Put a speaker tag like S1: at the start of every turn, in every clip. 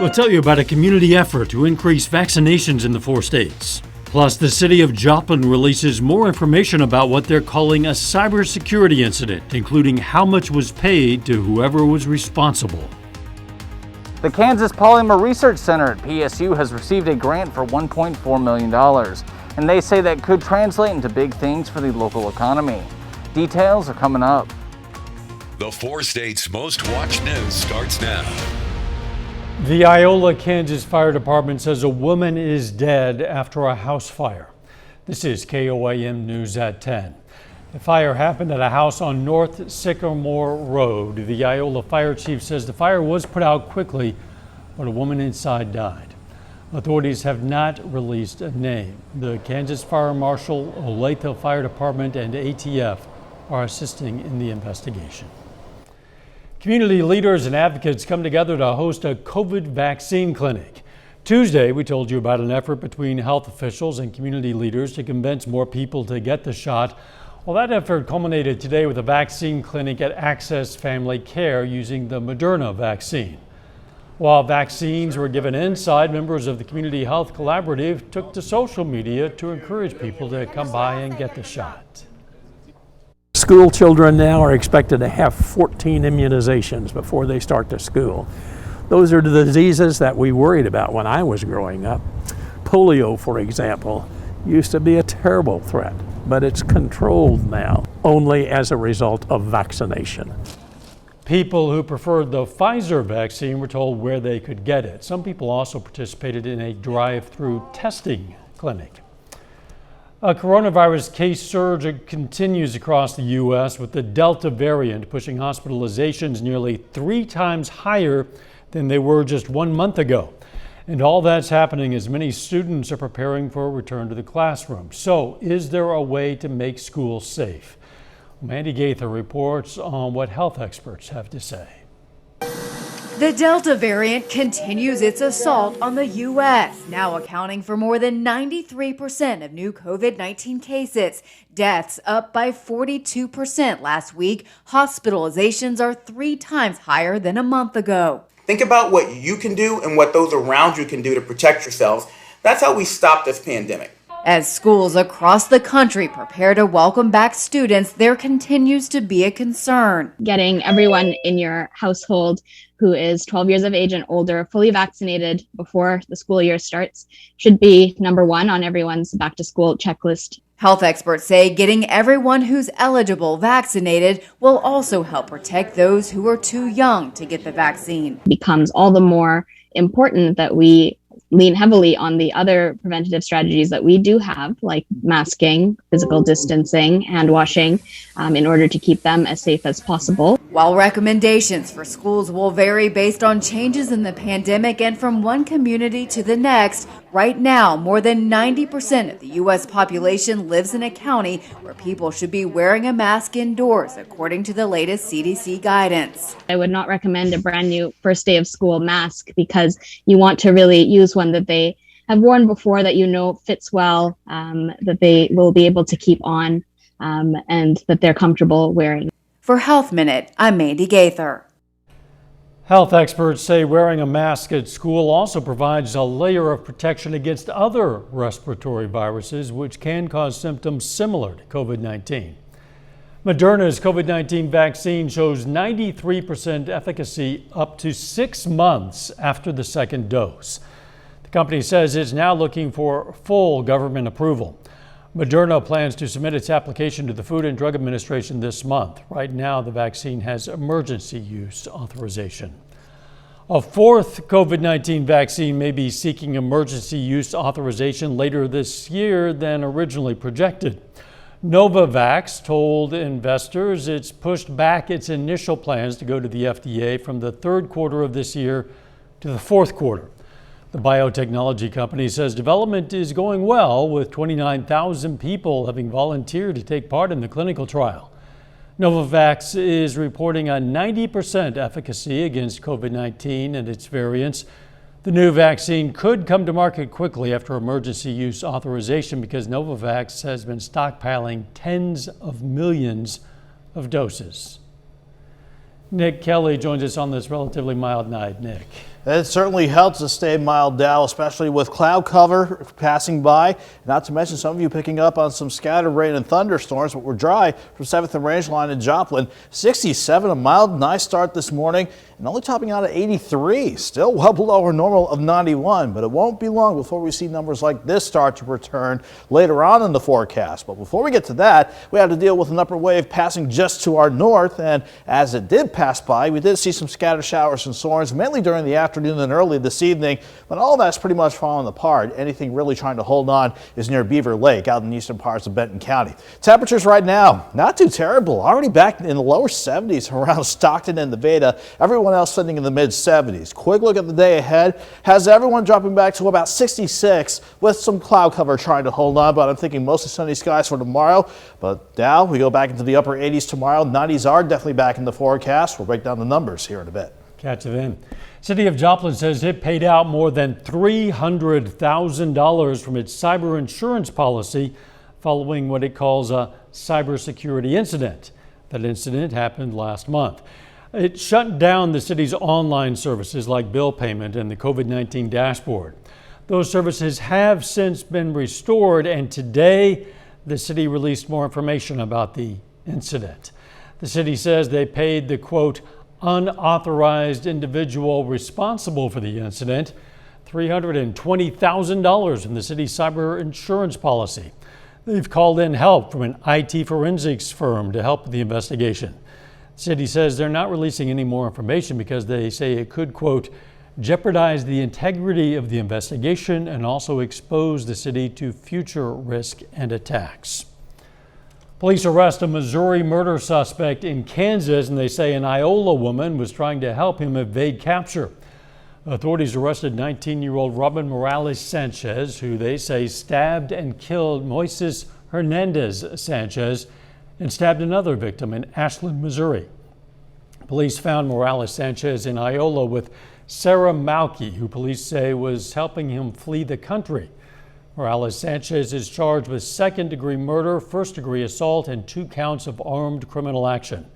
S1: We'll tell you about a community effort to increase vaccinations in the 4 states. Plus, the city of Joplin releases more information about what they're calling a cybersecurity incident, including how much was paid to whoever was responsible.
S2: The Kansas Polymer Research Center at PSU has received a grant for $1.4 million, and they say that could translate into big things for the local economy. Details are coming up.
S3: The 4 states' most watched news starts now.
S1: The Iola, Kansas Fire Department says a woman is dead after a house fire. This is KOAM News at 10. The fire happened at a house on North Sycamore Road. The Iola fire chief says the fire was put out quickly, but a woman inside died. Authorities have not released a name. The Kansas Fire Marshal, Olathe Fire Department, and ATF are assisting in the investigation. Community leaders and advocates come together to host a COVID vaccine clinic. Tuesday, we told you about an effort between health officials and community leaders to convince more people to get the shot. Well, that effort culminated today with a vaccine clinic at Access Family Care using the Moderna vaccine. While vaccines were given inside, members of the Community Health Collaborative took to social media to encourage people to come by and get the shot.
S4: School children now are expected to have 14 immunizations before they start to school. Those are the diseases that we worried about when I was growing up. Polio, for example, used to be a terrible threat, but it's controlled now only as a result of vaccination.
S1: People who preferred the Pfizer vaccine were told where they could get it. Some people also participated in a drive-through testing clinic. A coronavirus case surge continues across the U.S. with the Delta variant pushing hospitalizations nearly 3 times higher than they were just 1 month ago. And all that's happening as many students are preparing for a return to the classroom. So, is there a way to make schools safe? Mandy Gaither reports on what health experts have to say.
S5: The Delta variant continues its assault on the U.S., now accounting for more than 93% of new COVID-19 cases. Deaths up by 42% last week. Hospitalizations are 3 times higher than a month ago.
S6: Think about what you can do and what those around you can do to protect yourselves. That's how we stop this pandemic.
S5: As schools across the country prepare to welcome back students, there continues to be a concern.
S7: Getting everyone in your household who is 12 years of age and older fully vaccinated before the school year starts should be number 1 on everyone's back to school checklist.
S5: Health experts say getting everyone who's eligible vaccinated will also help protect those who are too young to get the vaccine.
S7: It becomes all the more important that we lean heavily on the other preventative strategies that we do have, like masking, physical distancing, hand washing, in order to keep them as safe as possible.
S5: While recommendations for schools will vary based on changes in the pandemic and from one community to the next, right now, more than 90% of the U.S. population lives in a county where people should be wearing a mask indoors, according to the latest CDC guidance.
S7: I would not recommend a brand new first day of school mask because you want to really use one that they have worn before, that you know fits well, that they will be able to keep on, and that they're comfortable wearing.
S5: For Health Minute, I'm Mandy Gaither.
S1: Health experts say wearing a mask at school also provides a layer of protection against other respiratory viruses, which can cause symptoms similar to COVID-19. Moderna's COVID-19 vaccine shows 93% efficacy up to 6 months after the second dose. The company says it's now looking for full government approval. Moderna plans to submit its application to the Food and Drug Administration this month. Right now, the vaccine has emergency use authorization. A 4th COVID-19 vaccine may be seeking emergency use authorization later this year than originally projected. Novavax told investors it's pushed back its initial plans to go to the FDA from the 3rd quarter of this year to the 4th quarter. The biotechnology company says development is going well, with 29,000 people having volunteered to take part in the clinical trial. Novavax is reporting a 90% efficacy against COVID-19 and its variants. The new vaccine could come to market quickly after emergency use authorization because Novavax has been stockpiling tens of millions of doses. Nick Kelly joins us on this relatively mild night. Nick.
S8: It certainly helps to stay mild, Dow, especially with cloud cover passing by. Not to mention some of you picking up on some scattered rain and thunderstorms, but we're dry from 7th and Range Line in Joplin. 67, a mild, nice start this morning, and only topping out at 83. Still well below our normal of 91, but it won't be long before we see numbers like this start to return later on in the forecast. But before we get to that, we had to deal with an upper wave passing just to our north, and as it did pass by, we did see some scattered showers and storms, mainly during the afternoon and early this evening, but all that's pretty much fallen apart. Anything really trying to hold on is near Beaver Lake out in the eastern parts of Benton County. Temperatures right now, not too terrible. Already back in the lower 70s around Stockton and Nevada. Everyone else sitting in the mid 70s. Quick look at the day ahead has everyone dropping back to about 66 with some cloud cover trying to hold on, but I'm thinking mostly sunny skies for tomorrow. But now we go back into the upper 80s tomorrow. 90s are definitely back in the forecast. We'll break down the numbers here in a bit.
S1: Catch it in. City of Joplin says it paid out more than $300,000 from its cyber insurance policy following what it calls a cybersecurity incident. That incident happened last month. It shut down the city's online services like bill payment and the COVID-19 dashboard. Those services have since been restored, and today the city released more information about the incident. The city says they paid the, quote, unauthorized individual responsible for the incident $320,000 from the city's cyber insurance policy. They've called in help from an IT forensics firm to help with the investigation. The city says they're not releasing any more information because they say it could, quote, jeopardize the integrity of the investigation and also expose the city to future risk and attacks. Police arrest a Missouri murder suspect in Kansas, and they say an Iola woman was trying to help him evade capture. Authorities arrested 19-year-old Robin Morales Sanchez, who they say stabbed and killed Moises Hernandez Sanchez and stabbed another victim in Ashland, Missouri. Police found Morales Sanchez in Iola with Sarah Malky, who police say was helping him flee the country. Morales Sanchez is charged with second-degree murder, first-degree assault, and 2 counts of armed criminal action.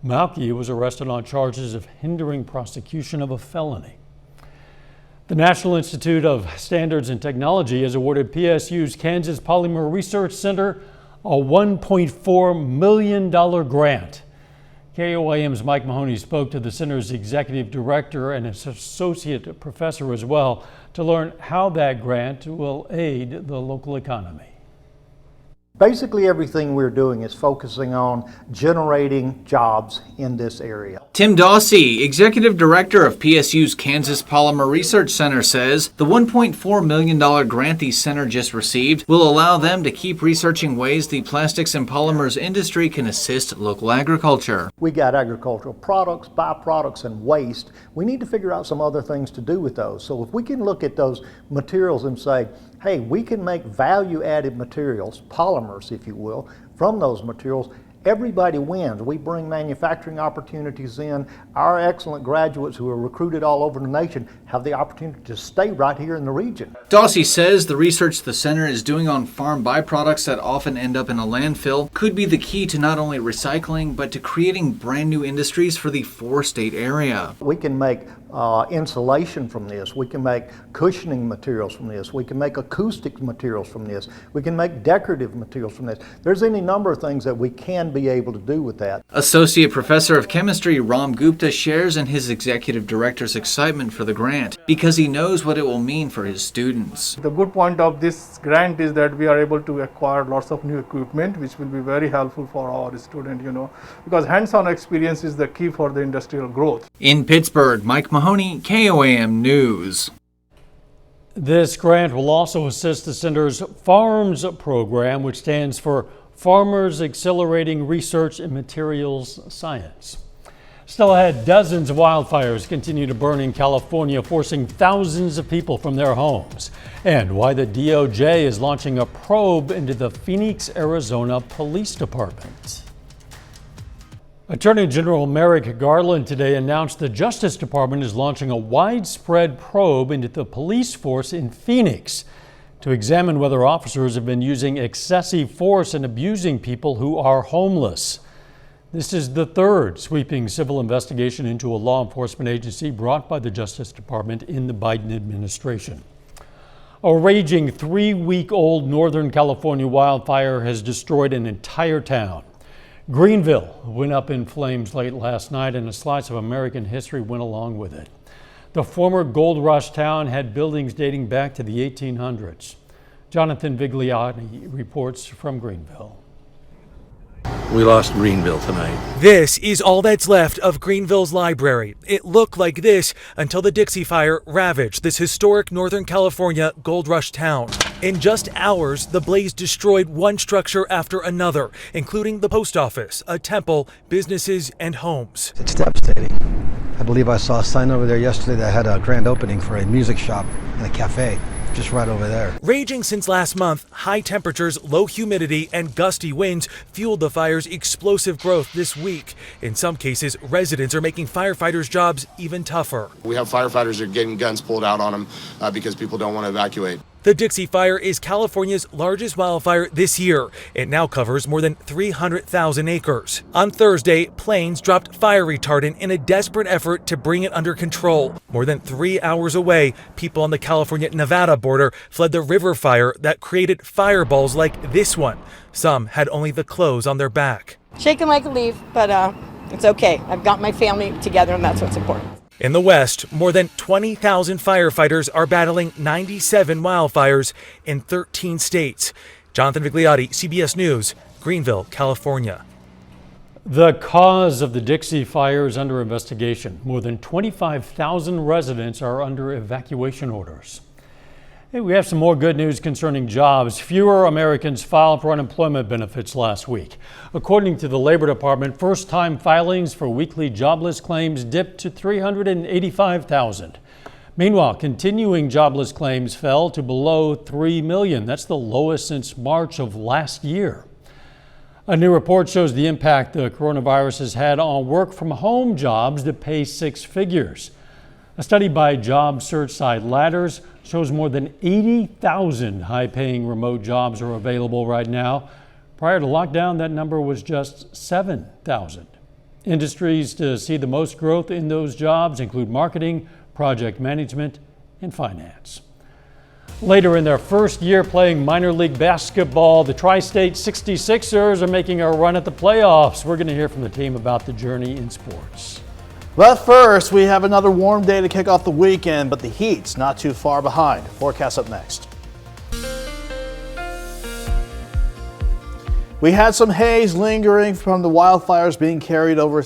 S1: Malky was arrested on charges of hindering prosecution of a felony. The National Institute of Standards and Technology has awarded PSU's Kansas Polymer Research Center a $1.4 million grant. KOAM's Mike Mahoney spoke to the center's executive director and its associate professor as well to learn how that grant will aid the local economy.
S9: Basically, everything we're doing is focusing on generating jobs in this area.
S2: Tim Dawsey, Executive Director of PSU's Kansas Polymer Research Center, says the $1.4 million grant the center just received will allow them to keep researching ways the plastics and polymers industry can assist local agriculture.
S9: We got agricultural products, byproducts, and waste. We need to figure out some other things to do with those. So if we can look at those materials and say, hey, we can make value-added materials, polymers, if you will, from those materials, everybody wins. We bring manufacturing opportunities in. Our excellent graduates who are recruited all over the nation have the opportunity to stay right here in the region.
S2: Dawsey says the research the center is doing on farm byproducts that often end up in a landfill could be the key to not only recycling, but to creating brand new industries for the 4-state area.
S9: We can make insulation from this. We can make cushioning materials from this. We can make acoustic materials from this. We can make decorative materials from this. There's any number of things that we can be able to do with that.
S2: Associate Professor of Chemistry Ram Gupta shares in his executive director's excitement for the grant because he knows what it will mean for his students.
S10: The good point of this grant is that we are able to acquire lots of new equipment which will be very helpful for our students, because hands-on experience is the key for the industrial growth.
S2: In Pittsburgh, Mike Mahoney, KOAM News.
S1: This grant will also assist the center's FARMS program, which stands for Farmers Accelerating Research in Materials Science. Still ahead, dozens of wildfires continue to burn in California, forcing thousands of people from their homes. And why the DOJ is launching a probe into the Phoenix, Arizona Police Department. Attorney General Merrick Garland today announced the Justice Department is launching a widespread probe into the police force in Phoenix to examine whether officers have been using excessive force and abusing people who are homeless. This is the third sweeping civil investigation into a law enforcement agency brought by the Justice Department in the Biden administration. A raging 3-week-old Northern California wildfire has destroyed an entire town. Greenville went up in flames late last night, and a slice of American history went along with it. The former gold rush town had buildings dating back to the 1800s. Jonathan Vigliotti reports from Greenville.
S11: We lost Greenville tonight.
S12: This is all that's left of Greenville's library. It looked like this until the Dixie Fire ravaged this historic Northern California gold rush town. In just hours, the blaze destroyed one structure after another, including the post office, a temple, businesses, and homes.
S13: It's devastating. I believe I saw a sign over there yesterday that had a grand opening for a music shop and a cafe. Just right over there.
S12: Raging since last month, high temperatures, low humidity, and gusty winds fueled the fire's explosive growth this week. In some cases, residents are making firefighters' jobs even tougher.
S14: We have firefighters that are getting guns pulled out on them because people don't want to evacuate.
S12: The Dixie Fire is California's largest wildfire this year. It now covers more than 300,000 acres. On Thursday, planes dropped fire retardant in a desperate effort to bring it under control. More than 3 hours away, people on the California-Nevada border fled the river fire that created fireballs like this one. Some had only the clothes on their back.
S15: Shaking like a leaf, but it's okay. I've got my family together, and that's what's important.
S12: In the West, more than 20,000 firefighters are battling 97 wildfires in 13 states. Jonathan Vigliotti, CBS News, Greenville, California.
S1: The cause of the Dixie Fire is under investigation. More than 25,000 residents are under evacuation orders. Hey, we have some more good news concerning jobs. Fewer Americans filed for unemployment benefits last week. According to the Labor Department, first-time filings for weekly jobless claims dipped to 385,000. Meanwhile, continuing jobless claims fell to below 3 million. That's the lowest since March of last year. A new report shows the impact the coronavirus has had on work-from-home jobs that pay 6 figures. A study by job search site Ladders shows more than 80,000 high-paying remote jobs are available right now. Prior to lockdown, that number was just 7,000. Industries to see the most growth in those jobs include marketing, project management, and finance. Later in their first year playing minor league basketball, the Tri-State 66ers are making a run at the playoffs. We're going to hear from the team about the journey in sports.
S8: But first, we have another warm day to kick off the weekend, but the heat's not too far behind. Forecast up next. We had some haze lingering from the wildfires being carried over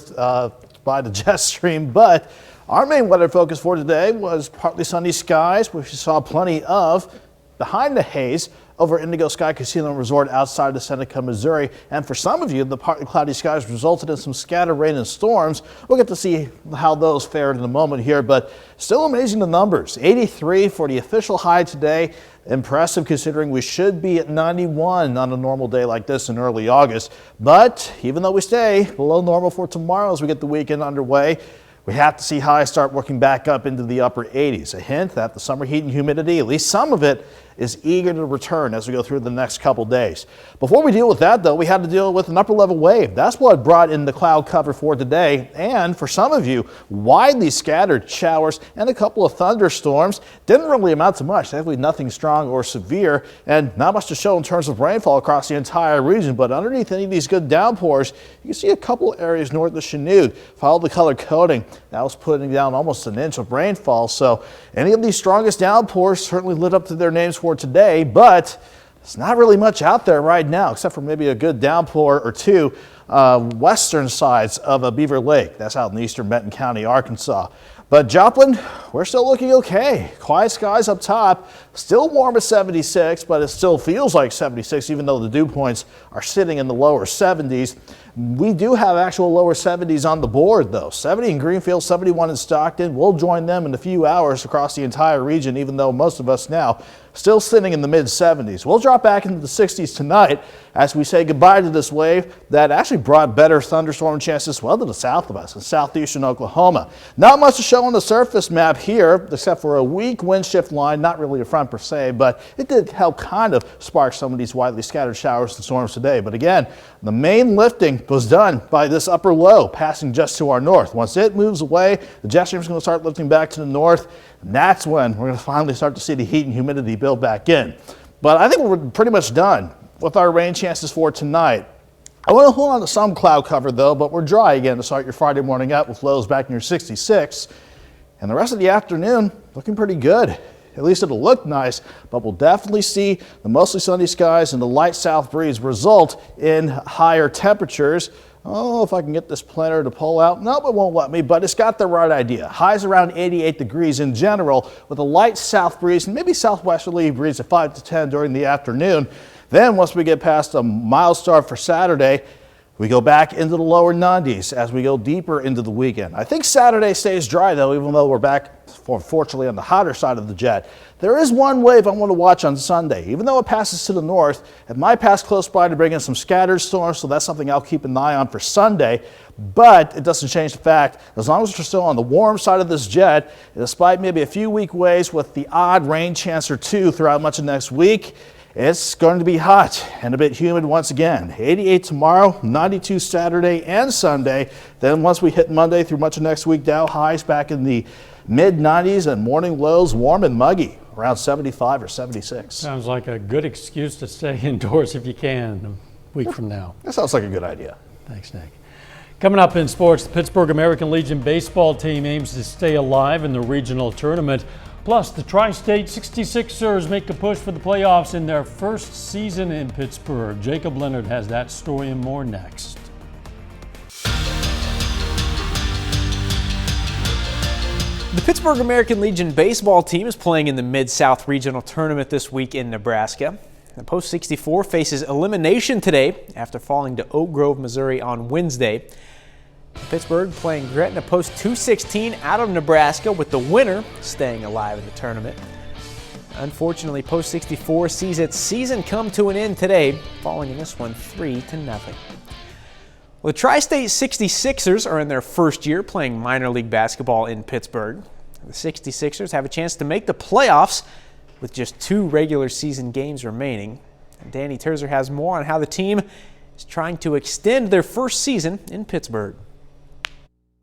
S8: by the jet stream, but our main weather focus for today was partly sunny skies, which we saw plenty of. Behind the haze, over Indigo Sky Casino Resort outside of Seneca, Missouri. And for some of you, the partly cloudy skies resulted in some scattered rain and storms. We'll get to see how those fared in a moment here, but still amazing the numbers. 83 for the official high today. Impressive considering we should be at 91 on a normal day like this in early August. But even though we stay below normal for tomorrow as we get the weekend underway, we have to see highs start working back up into the upper 80s. A hint that the summer heat and humidity, at least some of it, is eager to return as we go through the next couple days. Before we deal with that, though, we had to deal with an upper level wave. That's what brought in the cloud cover for today. And for some of you, widely scattered showers and a couple of thunderstorms. Didn't really amount to much, thankfully nothing strong or severe, and not much to show in terms of rainfall across the entire region. But underneath any of these good downpours, you can see a couple areas north of Chanute. Follow the color coding. That was putting down almost an inch of rainfall. So any of these strongest downpours certainly lit up to their names for today, but it's not really much out there right now, except for maybe a good downpour or two western sides of Beaver Lake. That's out in eastern Benton County, Arkansas. But Joplin, we're still looking okay. Quiet skies up top, still warm at 76, but it still feels like 76, even though the dew points are sitting in the lower 70s. We do have actual lower 70s on the board, though. 70 in Greenfield, 71 in Stockton. We'll join them in a few hours across the entire region, even though most of us now still sitting in the mid-70s. We'll drop back into the 60s tonight as we say goodbye to this wave that actually brought better thunderstorm chances well to the south of us in southeastern Oklahoma. Not much to show on the surface map here, except for a weak wind shift line, not really a front per se, but it did help kind of spark some of these widely scattered showers and storms today. But again, the main lifting was done by this upper low passing just to our north. Once it moves away, the jet stream is going to start lifting back to the north, and that's when we're going to finally start to see the heat and humidity build back in. But I think we're pretty much done with our rain chances for tonight. I want to hold on to some cloud cover though, but we're dry again to start your Friday morning out with lows back near 66. And the rest of the afternoon looking pretty good. At least it'll look nice, but we'll definitely see the mostly sunny skies and the light south breeze result in higher temperatures. Oh, if I can get this planner to pull out. Nope, it won't let me, but it's got the right idea. Highs around 88 degrees in general with a light south breeze and maybe southwesterly breeze at 5 to 10 during the afternoon. Then once we get past a mild start for Saturday, we go back into the lower 90s as we go deeper into the weekend. I think Saturday stays dry though, even though we're back, fortunately, on the hotter side of the jet. There is one wave I want to watch on Sunday. Even though it passes to the north, it might pass close by to bring in some scattered storms, so that's something I'll keep an eye on for Sunday. But it doesn't change the fact, as long as we're still on the warm side of this jet, despite maybe a few weak waves with the odd rain chance or two throughout much of next week, it's going to be hot and a bit humid once again. 88 tomorrow, 92 Saturday and Sunday. Then once we hit Monday through much of next week, Dow highs back in the mid-90s and morning lows warm and muggy, around 75 or 76.
S1: Sounds like a good excuse to stay indoors if you can a week from now.
S8: That sounds like a good idea.
S1: Thanks, Nick. Coming up in sports, the Pittsburgh American Legion baseball team aims to stay alive in the regional tournament. Plus, the Tri-State 66ers make a push for the playoffs in their first season in Pittsburgh. Jacob Leonard has that story and more next.
S16: The Pittsburgh American Legion baseball team is playing in the Mid-South Regional Tournament this week in Nebraska. The Post 64 faces elimination today after falling to Oak Grove, Missouri on Wednesday. Pittsburgh playing Gretna Post 216 out of Nebraska, with the winner staying alive in the tournament. Unfortunately, Post 64 sees its season come to an end today, falling in this one 3-0. Well, the Tri-State 66ers are in their first year playing minor league basketball in Pittsburgh. The 66ers have a chance to make the playoffs with just 2 regular season games remaining. And Danny Terzer has more on how the team is trying to extend their first season in Pittsburgh.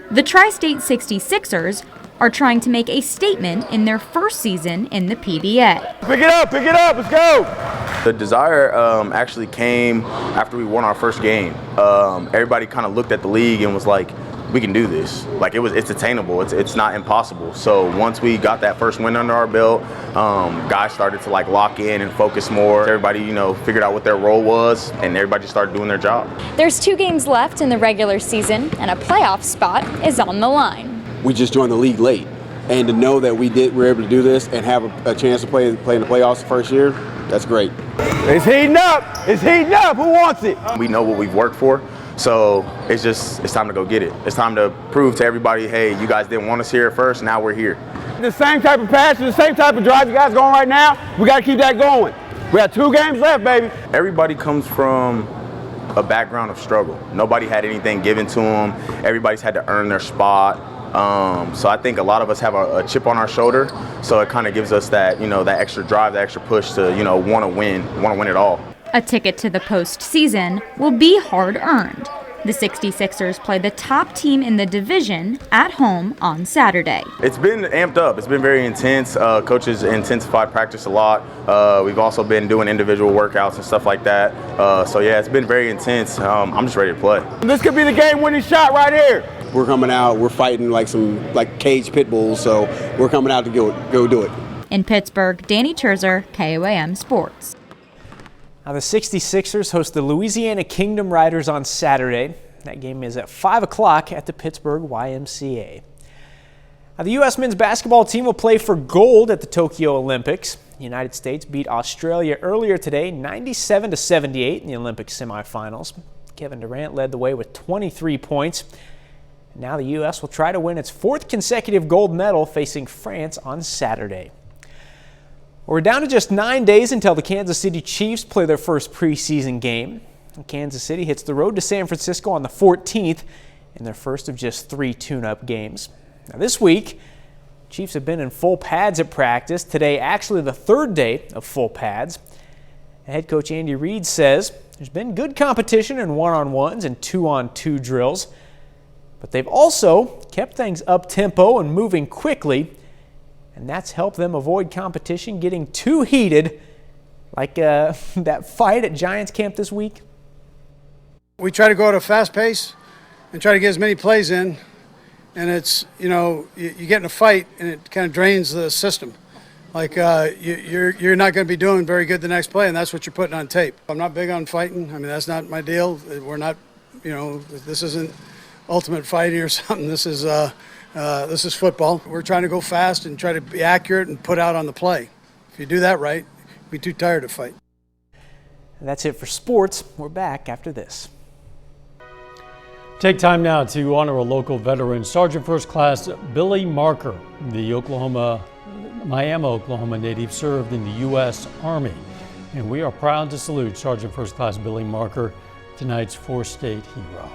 S17: The Tri-State 66ers are trying to make a statement in their first season in the PBA.
S18: Pick it up, let's go! The desire actually came after we won our first game. Everybody kind of looked at the league and was like, we can do this. Like it's attainable, it's not impossible. So once we got that first win under our belt, guys started to like lock in and focus more. Everybody, figured out what their role was, and everybody started doing their job.
S17: There's 2 games left in the regular season, and a playoff spot is on the line.
S19: We just joined the league late, and to know that we're able to do this and have a chance to play in the playoffs the first year, that's great.
S18: It's heating up, who wants it? We know what we've worked for. So it's time to go get it. It's time to prove to everybody, hey, you guys didn't want us here at first, now we're here.
S20: The same type of passion, the same type of drive you guys going right now, we got to keep that going. We have 2 games left, baby.
S18: Everybody comes from a background of struggle. Nobody had anything given to them. Everybody's had to earn their spot. So I think a lot of us have a chip on our shoulder. So it kind of gives us that, that extra drive, that extra push to, want to win it all.
S17: A ticket to the postseason will be hard-earned. The 66ers play the top team in the division at home on Saturday.
S18: It's been amped up. It's been very intense. Coaches intensified practice a lot. We've also been doing individual workouts and stuff like that. So yeah, it's been very intense. I'm just ready to play.
S20: This could be the game-winning shot right here.
S19: We're coming out, we're fighting like some caged pit bulls, so we're coming out to go do it.
S17: In Pittsburgh, Danny Terzer, KOAM Sports.
S16: Now, the 66ers host the Louisiana Kingdom Riders on Saturday. That game is at 5 o'clock at the Pittsburgh YMCA. Now, the U.S. men's basketball team will play for gold at the Tokyo Olympics. The United States beat Australia earlier today, 97-78 in the Olympic semifinals. Kevin Durant led the way with 23 points. Now the U.S. will try to win its 4th consecutive gold medal, facing France on Saturday. We're down to just 9 days until the Kansas City Chiefs play their first preseason game. Kansas City hits the road to San Francisco on the 14th in their first of just 3 tune-up games. Now this week, Chiefs have been in full pads at practice. Today, actually the 3rd day of full pads. Head coach Andy Reid says There's been good competition in one-on-ones and two-on-two drills, but they've also kept things up-tempo and moving quickly, and that's helped them avoid competition getting too heated, like that fight at Giants camp this week.
S21: We try to go at a fast pace and try to get as many plays in, and it's, you get in a fight and it kind of drains the system. Like you're not going to be doing very good the next play, and that's what you're putting on tape. I'm not big on fighting. I mean, that's not my deal. We're not, this isn't ultimate fighting or something. This is football. We're trying to go fast and try to be accurate and put out on the play. If you do that right, you'll be too tired to fight.
S16: And that's it for sports. We're back after this.
S1: Take time now to honor a local veteran, Sergeant First Class Billy Marker. The Miami, Oklahoma native served in the U.S. Army, and we are proud to salute Sergeant First Class Billy Marker, tonight's four-state hero.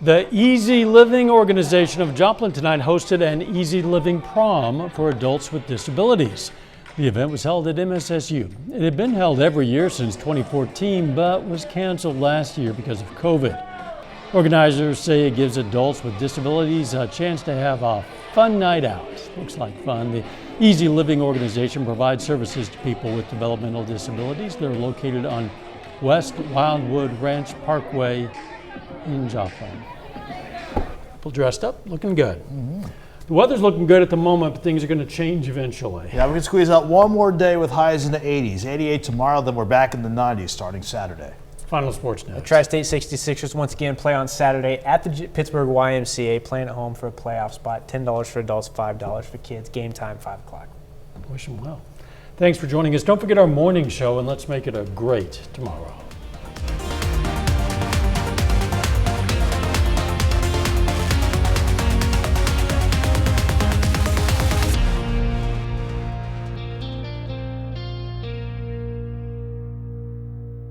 S1: The Easy Living organization of Joplin tonight hosted an Easy Living prom for adults with disabilities. The event was held at MSSU. It had been held every year since 2014, but was canceled last year because of COVID. Organizers say it gives adults with disabilities a chance to have a fun night out. Looks like fun. The Easy Living organization provides services to people with developmental disabilities. They're located on West Wildwood Ranch Parkway in Joplin. People dressed up, looking good. The weather's looking good at the moment, but things are going to change eventually.
S8: Yeah, we can squeeze out one more day with highs in the 80s. 88 tomorrow, then we're back in the 90s starting Saturday.
S1: Final sports news.
S16: The Tri-State 66ers once again play on Saturday at the Pittsburgh YMCA, playing at home for a playoff spot. $10 for adults, $5 for kids. Game time, 5 o'clock.
S1: Wish them well. Thanks for joining us. Don't forget our morning show, and let's make it a great tomorrow.